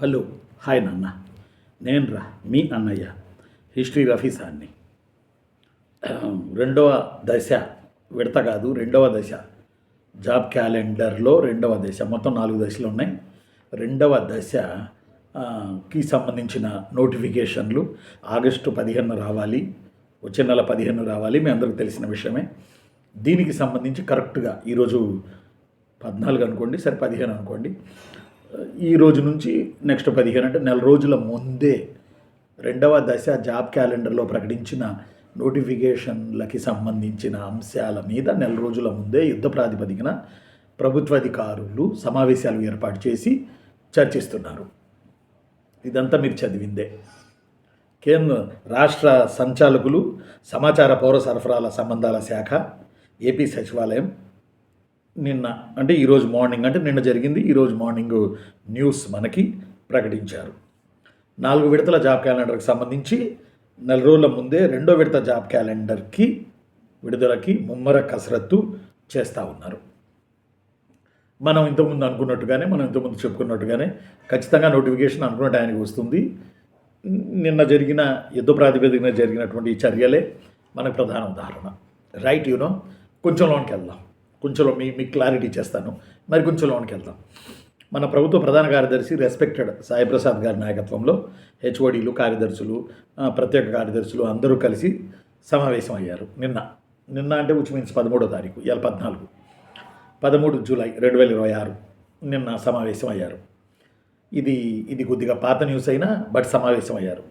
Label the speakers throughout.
Speaker 1: Hello hi నాన్న, నేను మీ అన్నయ్య హిస్టరీ రఫీసాన్ని. రెండవ దశ విడత కాదు, రెండవ దశ జాబ్ క్యాలెండర్లో రెండవ దశ, మొత్తం 4 దశలు ఉన్నాయి. రెండవ దశకి సంబంధించిన నోటిఫికేషన్లు ఆగస్టు 15 రావాలి, వచ్చే నెల 15 రావాలి, మీ అందరికీ తెలిసిన విషయమే. దీనికి సంబంధించి కరెక్ట్గా ఈరోజు 14 అనుకోండి, సరే 15 అనుకోండి, ఈ రోజు నుంచి నెక్స్ట్ 15 అంటే నెల రోజుల ముందే రెండవ దశ జాబ్ క్యాలెండర్లో ప్రకటించిన నోటిఫికేషన్లకి సంబంధించిన అంశాల మీద నెల రోజుల ముందే యుద్ధ ప్రాతిపదికన ప్రభుత్వ అధికారులు సమావేశాలు ఏర్పాటు చేసి చర్చిస్తున్నారు. ఇదంతా మీరు చదివిందే. కేంద్ర రాష్ట్ర సంచాలకులు, సమాచార పౌర సరఫరాల సంబంధాల శాఖ, ఏపీ సచివాలయం నిన్న అంటే ఈరోజు మార్నింగ్, అంటే నిన్న జరిగింది, ఈరోజు మార్నింగ్ న్యూస్ మనకి ప్రకటించారు. 4 విడతల జాబ్ క్యాలెండర్కి సంబంధించి నెల రోజుల ముందే రెండో విడత జాబ్ క్యాలెండర్కి విడుదలకి ముమ్మర కసరత్తు చేస్తూ ఉన్నారు. మనం ఇంతకుముందు అనుకున్నట్టుగానే, మనం ఇంతకుముందు చెప్పుకున్నట్టుగానే ఖచ్చితంగా నోటిఫికేషన్ అనుకున్న టైంకి వస్తుంది. నిన్న జరిగిన యుద్ధ ప్రాతిపదికన జరిగినటువంటి చర్యలే మనకు ప్రధాన ఉదాహరణ. రైట్, కొంచెం లోనికి వెళ్దాం, కొంచెంలో మీకు క్లారిటీ చేస్తాను, మరి కొంచెం లోనికి వెళ్దాం. మన ప్రభుత్వ ప్రధాన కార్యదర్శి రెస్పెక్టెడ్ సాయి ప్రసాద్ గారి నాయకత్వంలో హెచ్ఓడీలు, కార్యదర్శులు, ప్రత్యేక కార్యదర్శులు అందరూ కలిసి సమావేశం అయ్యారు. నిన్న అంటే విచ్ మీన్స్ 13వ తారీఖు, ఇవాళ 13 జూలై 2026 నిన్న సమావేశం అయ్యారు. ఇది కొద్దిగా పాత న్యూస్ అయినా బట్ సమావేశం అయ్యారు.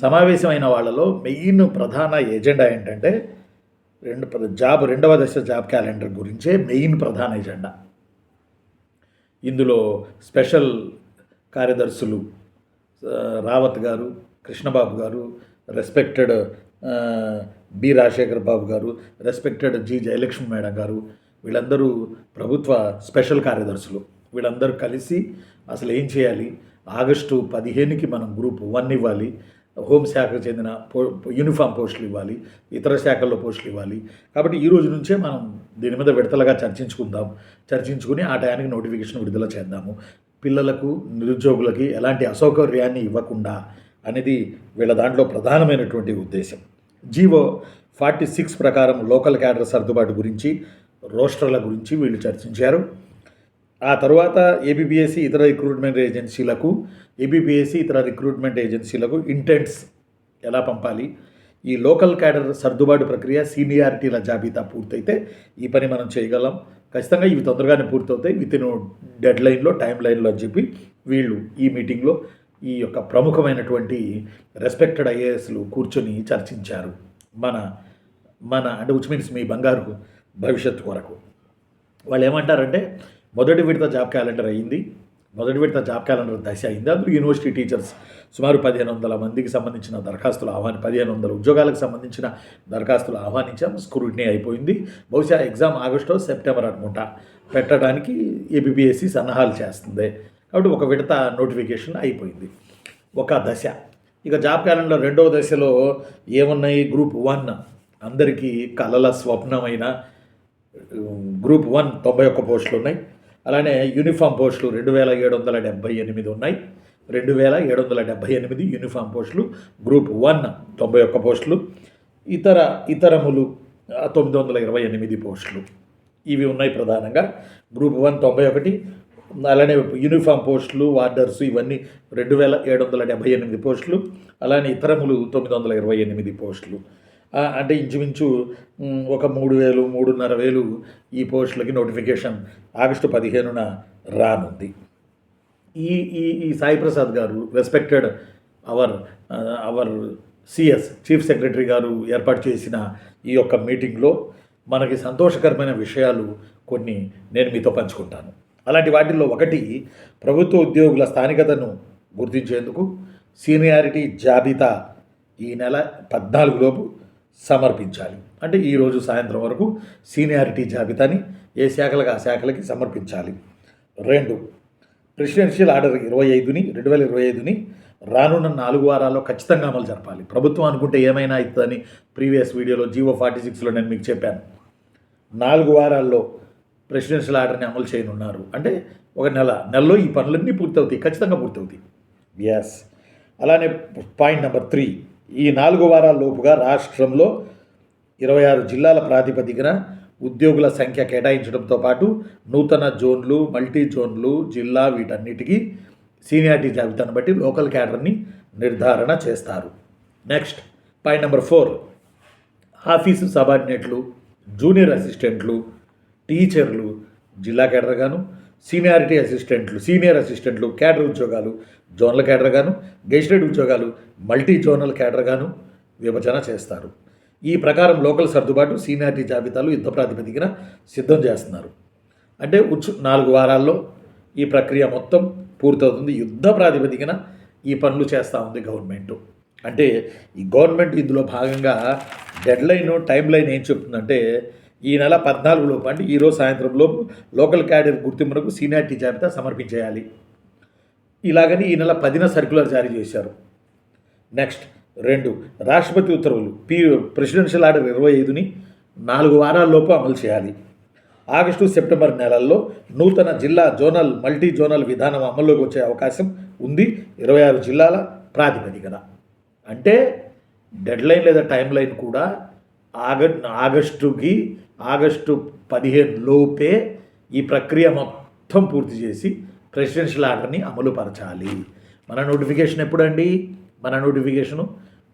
Speaker 1: సమావేశమైన వాళ్ళలో మెయిన్ ప్రధాన ఎజెండా ఏంటంటే రెండవ దశ జాబ్ క్యాలెండర్ గురించే మెయిన్ ప్రధాన ఎజెండా. ఇందులో స్పెషల్ కార్యదర్శులు రావత్ గారు, కృష్ణబాబు గారు, రెస్పెక్టెడ్ బి రాజశేఖర్ బాబు గారు, రెస్పెక్టెడ్ జి జయలక్ష్మి మేడం గారు, వీళ్ళందరూ ప్రభుత్వ స్పెషల్ కార్యదర్శులు. వీళ్ళందరూ కలిసి అసలు ఏం చేయాలి, ఆగస్టు 15కి మనం గ్రూప్ 1 ఇవ్వాలి, హోంశాఖకు చెందిన యూనిఫామ్ పోస్టులు ఇవ్వాలి, ఇతర శాఖల్లో పోస్టులు ఇవ్వాలి. కాబట్టి ఈ రోజు నుంచే మనం దీని మీద విడతలుగా చర్చించుకుని ఆ టయానికి నోటిఫికేషన్ విడుదల చేద్దాము. పిల్లలకు, నిరుద్యోగులకి ఎలాంటి అసౌకర్యాన్ని ఇవ్వకుండా అనేది వీళ్ళ దాంట్లో ప్రధానమైనటువంటి ఉద్దేశం. జీవో 46 ప్రకారం లోకల్ క్యాడర్ సర్దుబాటు గురించి, రోస్టర్ల గురించి వీళ్ళు చర్చించారు. ఆ తర్వాత ఏబిపిఎస్సి ఇతర రిక్రూట్మెంట్ ఏజెన్సీలకు ఇంటెంట్స్ ఎలా పంపాలి, ఈ లోకల్ క్యాడర్ సర్దుబాటు ప్రక్రియ, సీనియారిటీల జాబితా పూర్తయితే ఈ పని మనం చేయగలం. ఖచ్చితంగా ఇవి తొందరగానే పూర్తవుతాయి, వితిన్ డెడ్ లైన్లో, టైం లైన్లో అని చెప్పి వీళ్ళు ఈ మీటింగ్లో ఈ యొక్క ప్రముఖమైనటువంటి రెస్పెక్టెడ్ ఐఏఎస్లు కూర్చొని చర్చించారు. మన అంటే విచ్ మీన్స్ మీ బంగారు భవిష్యత్తు కొరకు. వాళ్ళు ఏమంటారంటే, మొదటి విడత జాబ్ క్యాలెండర్ అయింది, మొదటి విడత జాబ్ క్యాలెండర్ దశ అయింది. అందులో యూనివర్సిటీ టీచర్స్ సుమారు 1500 మందికి సంబంధించిన దరఖాస్తులు 1500 ఉద్యోగాలకు సంబంధించిన దరఖాస్తులు ఆహ్వానించాం. స్క్రూటినీ అయిపోయింది. బహుశా ఎగ్జామ్ ఆగస్టు సెప్టెంబర్ అనుకుంటా పెట్టడానికి ఏబిపిఎస్సి సన్నాహాలు చేస్తుంది. కాబట్టి ఒక విడత నోటిఫికేషన్ అయిపోయింది, ఒక దశ. ఇక జాబ్ క్యాలెండర్ రెండవ దశలో ఏమున్నాయి, గ్రూప్ 1 అందరికీ కలల స్వప్నమైన గ్రూప్ 1 91 పోస్టులు ఉన్నాయి. అలానే యూనిఫామ్ పోస్టులు 2778 ఉన్నాయి. 2778 యూనిఫామ్ పోస్టులు గ్రూప్ 1 91 పోస్టులు, ఇతరములు 928 పోస్టులు. ఇవి ఉన్నాయి ప్రధానంగా. గ్రూప్ 1 91, అలానే యూనిఫామ్ పోస్టులు, వార్డర్స్ ఇవన్నీ 2778 పోస్టులు, అలానే ఇతరములు 928 పోస్టులు. అంటే ఇంచుమించు ఒక 3000, 3500 ఈ పోస్టులకి నోటిఫికేషన్ ఆగస్టు 15న రానుంది. ఈ Sai Prasad garu, respected our CS chief secretary garu ఏర్పాటు చేసిన ఈ యొక్క మీటింగ్లో మనకి సంతోషకరమైన విషయాలు కొన్ని నేను మీతో పంచుకుంటాను. అలాంటి వాటిల్లో ఒకటి, ప్రభుత్వ ఉద్యోగుల స్థానికతను గుర్తించేందుకు సీనియారిటీ జాబితా ఈ నెల 14 లోపు సమర్పించాలి. అంటే ఈరోజు సాయంత్రం వరకు సీనియారిటీ జాబితాని ఏ శాఖలకు ఆ శాఖలకి సమర్పించాలి. 2, ప్రెసిడెన్షియల్ ఆర్డర్ 2025ని రానున్న 4 వారాల్లో ఖచ్చితంగా అమలు జరపాలి. ప్రభుత్వం అనుకుంటే ఏమైనా అవుతుందని ప్రీవియస్ వీడియోలో జీవో 46లో నేను మీకు చెప్పాను. 4 వారాల్లో ప్రెసిడెన్షియల్ ఆర్డర్ని అమలు చేయనున్నారు. అంటే ఒక నెలలో ఈ పనులన్నీ పూర్తవుతాయి, ఖచ్చితంగా పూర్తవుతాయి. ఎస్. అలానే పాయింట్ నెంబర్ 3, ఈ 4 వారాల లోపుగా రాష్ట్రంలో 26 జిల్లాల ప్రాతిపదికన ఉద్యోగుల సంఖ్య కేటాయించడంతో పాటు నూతన జోన్లు, మల్టీ జోన్లు, జిల్లా వీటన్నిటికీ సీనియారిటీ జాబితాను బట్టి లోకల్ క్యాడర్ని నిర్ధారణ చేస్తారు. నెక్స్ట్ పాయింట్ నెంబర్ 4, ఆఫీసు సబార్డినేట్లు, జూనియర్ అసిస్టెంట్లు, టీచర్లు జిల్లా క్యాడర్ గాను, సీనియర్ అసిస్టెంట్లు క్యాడర్ ఉద్యోగాలు జోనల్ క్యాడర్ గాను, గెజిటెడ్ ఉద్యోగాలు మల్టీ జోనల్ క్యాడర్ గాను విభజన చేస్తారు. ఈ ప్రకారం లోకల్ సర్దుబాటు సీనియారిటీ జాబితాలు యుద్ధ ప్రాతిపదికన సిద్ధం చేస్తున్నారు. అంటే 4 వారాల్లో ఈ ప్రక్రియ మొత్తం పూర్తవుతుంది. యుద్ధ ప్రాతిపదికన ఈ పనులు చేస్తూ ఉంది గవర్నమెంట్. అంటే ఈ గవర్నమెంట్ ఇందులో భాగంగా టైం లైన్ ఏం చెప్తుందంటే ఈ నెల 14 లోపు, అంటే ఈరోజు సాయంత్రం లోపు లోకల్ క్యాడర్ గుర్తింపునకు సీనియారిటీ జాబితా సమర్పించేయాలి. ఇలాగని ఈ నెల 10న సర్క్యులర్ జారీ చేశారు. నెక్స్ట్ 2, రాష్ట్రపతి ఉత్తర్వులు ప్రెసిడెన్షియల్ ఆర్డర్ 25ని 4 వారాల్లోపు అమలు చేయాలి. ఆగస్టు, సెప్టెంబర్ నెలల్లో నూతన జిల్లా, జోనల్, మల్టీ జోనల్ విధానం అమల్లోకి వచ్చే అవకాశం ఉంది 26 జిల్లాల ప్రాతిపదికన. అంటే డెడ్లైన్ లేదా టైం లైన్ కూడా ఆగస్టు 15 లోపే ఈ ప్రక్రియ మొత్తం పూర్తి చేసి ప్రెసిడెన్షియల్ ఆర్డర్ని అమలు పరచాలి. మన నోటిఫికేషన్ ఎప్పుడండి? మన నోటిఫికేషను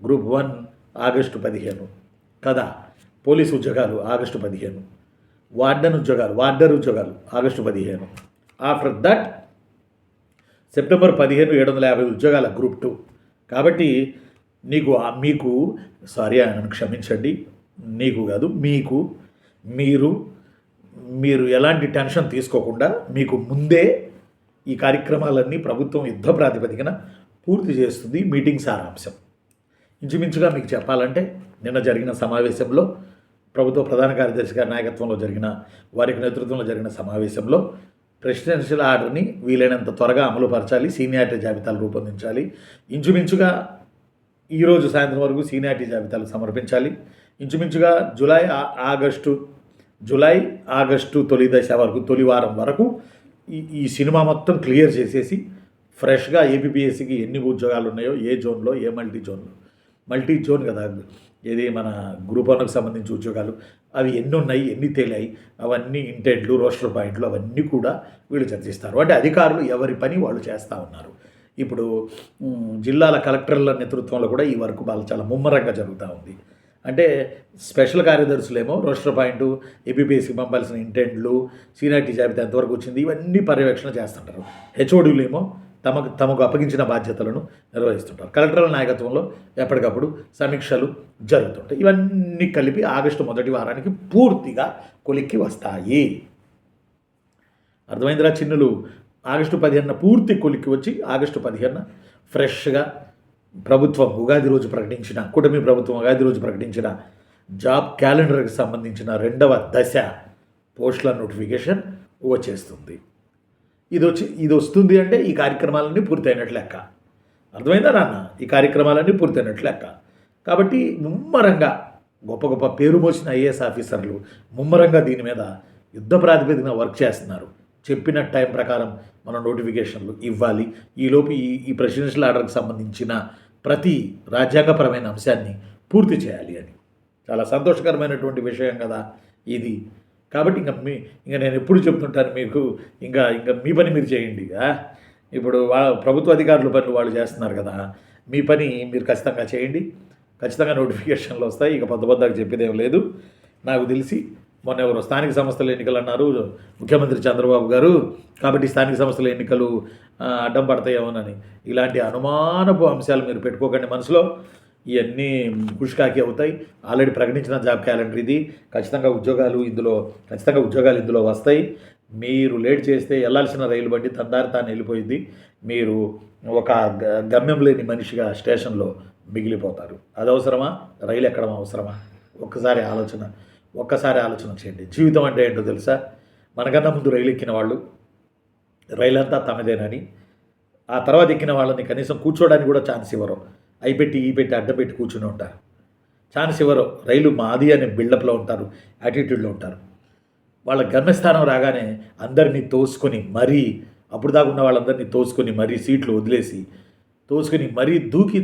Speaker 1: గ్రూప్ 1 ఆగస్టు 15 కదా. పోలీసు ఉద్యోగాలు ఆగస్టు 15, వార్డర్ ఉద్యోగాలు ఆగస్టు 15. ఆఫ్టర్ దట్ సెప్టెంబర్ 15 750 ఉద్యోగాల గ్రూప్ 2. కాబట్టి మీకు నన్ను క్షమించండి, నీకు కాదు మీకు, మీరు ఎలాంటి టెన్షన్ తీసుకోకుండా మీకు ముందే ఈ కార్యక్రమాలన్నీ ప్రభుత్వం యుద్ధ ప్రాతిపదికన పూర్తి చేస్తుంది. మీటింగ్ సారాంశం ఇంచుమించుగా మీకు చెప్పాలంటే నిన్న జరిగిన సమావేశంలో ప్రభుత్వ ప్రధాన కార్యదర్శి గారి నాయకత్వంలో వారికి నేతృత్వంలో జరిగిన సమావేశంలో ప్రెసిడెన్షియల్ ఆర్డర్ని వీలైనంత త్వరగా అమలు పరచాలి, సీనియారిటీ జాబితాలు రూపొందించాలి. ఇంచుమించుగా ఈరోజు సాయంత్రం వరకు సీనియారిటీ జాబితాలు సమర్పించాలి. ఇంచుమించుగా జూలై ఆగస్టు తొలి వారం వరకు ఈ సినిమా మొత్తం క్లియర్ చేసేసి ఫ్రెష్గా ఏపీపీఎస్సీకి ఎన్ని ఉద్యోగాలు ఉన్నాయో, ఏ జోన్లో, ఏ మల్టీ జోన్ కదా, ఏది మన గ్రూప్ 1కు సంబంధించి ఉద్యోగాలు అవి ఎన్ని ఉన్నాయి, ఎన్ని తేలాయి, అవన్నీ ఇంటెంట్లు, రోస్టర్ పాయింట్లు అవన్నీ కూడా వీళ్ళు చర్చిస్తారు. అంటే అధికారులు ఎవరి పని వాళ్ళు చేస్తూ ఉన్నారు. ఇప్పుడు జిల్లాల కలెక్టర్ల నేతృత్వంలో కూడా ఈ వర్క్ చాలా ముమ్మరంగా జరుగుతూ ఉంది. అంటే స్పెషల్ కార్యదర్శులేమో రోస్టర్ పాయింట్, ఏపీపీఎస్సీకి పంపాల్సిన ఇంటెంట్లు, సీనియారిటీ జాబితా ఎంతవరకు వచ్చింది ఇవన్నీ పర్యవేక్షణ చేస్తుంటారు. హెచ్ఓడీలేమో తమకు అప్పగించిన బాధ్యతలను నిర్వహిస్తుంటారు. కలెక్టర్ల నాయకత్వంలో ఎప్పటికప్పుడు సమీక్షలు జరుగుతుంటాయి. ఇవన్నీ కలిపి ఆగస్టు 1 వారానికి పూర్తిగా కొలిక్కి వస్తాయి. అర్థమైందిరా చిన్నులు? ఆగస్టు 15న పూర్తి కొలిక్కి వచ్చి ఆగస్టు 15న ఫ్రెష్గా ప్రభుత్వం కూటమి ప్రభుత్వం ఉగాది రోజు ప్రకటించిన జాబ్ క్యాలెండర్కి సంబంధించిన 2వ దశ పోస్టుల నోటిఫికేషన్ వచ్చేస్తుంది. ఇది వస్తుంది అంటే ఈ కార్యక్రమాలన్నీ పూర్తయినట్లు లెక్క. అర్థమైందా నాన్న? ఈ కార్యక్రమాలన్నీ పూర్తయినట్లు లెక్క. కాబట్టి ముమ్మరంగా గొప్ప పేరు మోసిన ఐఏఎస్ ఆఫీసర్లు ముమ్మరంగా దీని మీద యుద్ధ ప్రాతిపదికన వర్క్ చేస్తున్నారు. చెప్పిన టైం ప్రకారం మనం నోటిఫికేషన్లు ఇవ్వాలి. ఈలోపు ఈ ప్రెసిడెన్షియల్ ఆర్డర్కి సంబంధించిన ప్రతి రాజ్యాంగపరమైన అంశాన్ని పూర్తి చేయాలి అని. చాలా సంతోషకరమైనటువంటి విషయం కదా ఇది. కాబట్టి ఇంకా నేను ఎప్పుడు చెప్తుంటాను మీకు, ఇంకా మీ పని మీరు చేయండి. ఇప్పుడు ప్రభుత్వ అధికారుల పనులు వాళ్ళు చేస్తున్నారు కదా, మీ పని మీరు ఖచ్చితంగా చేయండి. ఖచ్చితంగా నోటిఫికేషన్లు వస్తాయి. ఇక పొద్దుగా చెప్పేదేం లేదు. నాకు తెలిసి మొన్న ఎవరు స్థానిక సంస్థల ఎన్నికలు అన్నారు ముఖ్యమంత్రి చంద్రబాబు గారు, కాబట్టి స్థానిక సంస్థల ఎన్నికలు అడ్డం పడతాయేమోనని. ఇలాంటి అనుమానపు అంశాలు మీరు పెట్టుకోకండి మనసులో. ఇవన్నీ కుష్కాకి అవుతాయి. ఆల్రెడీ ప్రకటించిన జాబ్ క్యాలెండర్ ఇది. ఖచ్చితంగా ఉద్యోగాలు ఇందులో వస్తాయి. మీరు లేట్ చేస్తే వెళ్ళాల్సిన రైలు బండి తందారి తాను వెళ్ళిపోయింది. మీరు ఒక గమ్యం లేని మనిషిగా స్టేషన్లో మిగిలిపోతారు. అది అవసరమా? రైలు ఎక్కడం అవసరమా? ఒక్కసారి ఆలోచన చేయండి. జీవితం అంటే ఏంటో తెలుసా? మనకన్నా ముందు రైలు ఎక్కిన వాళ్ళు రైలంతా తమదేనని, ఆ తర్వాత ఎక్కిన వాళ్ళని కనీసం కూర్చోడానికి కూడా ఛాన్స్ ఇవ్వరు. ఈ పెట్టి అడ్డపెట్టి కూర్చుని ఉంటారు. ఛాన్స్ ఇవ్వరు. రైలు మాది అనే బిల్డప్లో ఉంటారు, యాటిట్యూడ్లో ఉంటారు. వాళ్ళ గమ్యస్థానం రాగానే అందరినీ తోసుకొని మరీ, అప్పుడు దాకా ఉన్న వాళ్ళందరినీ తోసుకొని మరీ సీట్లు వదిలేసి తోసుకుని మరీ దూకి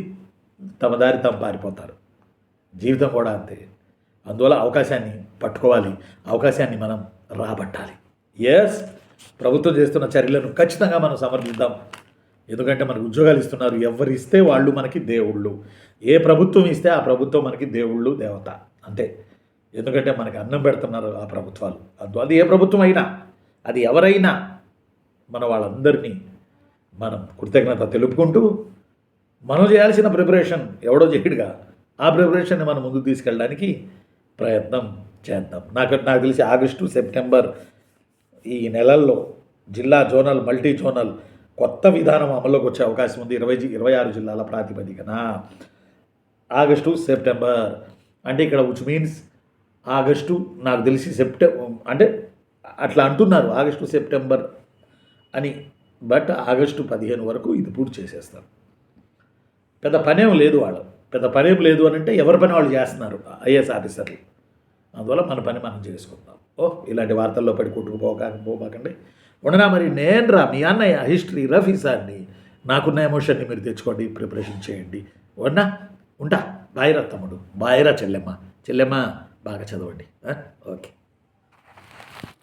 Speaker 1: తమ దారి తాము పారిపోతారు. జీవితం కూడా అంతే. అందువల్ల అవకాశాన్ని పట్టుకోవాలి, అవకాశాన్ని మనం రాబట్టాలి. ఎస్, ప్రభుత్వం చేస్తున్న చర్యలను ఖచ్చితంగా మనం సమర్థిద్దాం. ఎందుకంటే మనకు ఉద్యోగాలు ఇస్తున్నారు, ఎవరు ఇస్తే వాళ్ళు మనకి దేవుళ్ళు. ఏ ప్రభుత్వం ఇస్తే ఆ ప్రభుత్వం మనకి దేవుళ్ళు, దేవత అంతే. ఎందుకంటే మనకి అన్నం పెడుతున్నారు ఆ ప్రభుత్వాలు. అది ఏ ప్రభుత్వం అయినా, అది ఎవరైనా, మన వాళ్ళందరినీ మనం కృతజ్ఞత తెలుపుకుంటూ మనం చేయాల్సిన ప్రిపరేషన్ ఎవడో చేయడుగా, ఆ ప్రిపరేషన్ని మనం ముందుకు తీసుకెళ్ళడానికి ప్రయత్నం చేద్దాం. నాకు తెలిసి ఆగస్టు, సెప్టెంబర్ ఈ నెలల్లో జిల్లా, జోనల్, మల్టీ జోనల్ కొత్త విధానం అమల్లోకి వచ్చే అవకాశం ఉంది. 26 జిల్లాల ప్రాతిపదికన ఆగస్టు, సెప్టెంబర్ అంటే ఇక్కడ విచ్ మీన్స్ ఆగస్టు, నాకు తెలిసి అంటే అట్లా అంటున్నారు ఆగస్టు, సెప్టెంబర్ అని. బట్ ఆగస్టు 15 వరకు ఇది పూర్తి చేసేస్తారు. పెద్ద పనేం లేదు అని అంటే ఎవరి పని వాళ్ళు చేస్తున్నారు ఐఏఎస్ ఆఫీసర్లు. అందువల్ల మన పని మనం చేసుకుందాం. ఇలాంటి వార్తల్లో పడి కొట్టుకుపోకండి. ఉండనా మరి నేను మీ అన్నయ్య హిస్టరీ రఫీ సార్ని. నాకున్న ఎమోషన్ని మీరు తెచ్చుకోండి, ప్రిపరేషన్ చేయండి. ఉంటా. బాయిరా తమ్ముడు, బాయిరా చెల్లెమ్మ బాగా చదవండి. ఓకే.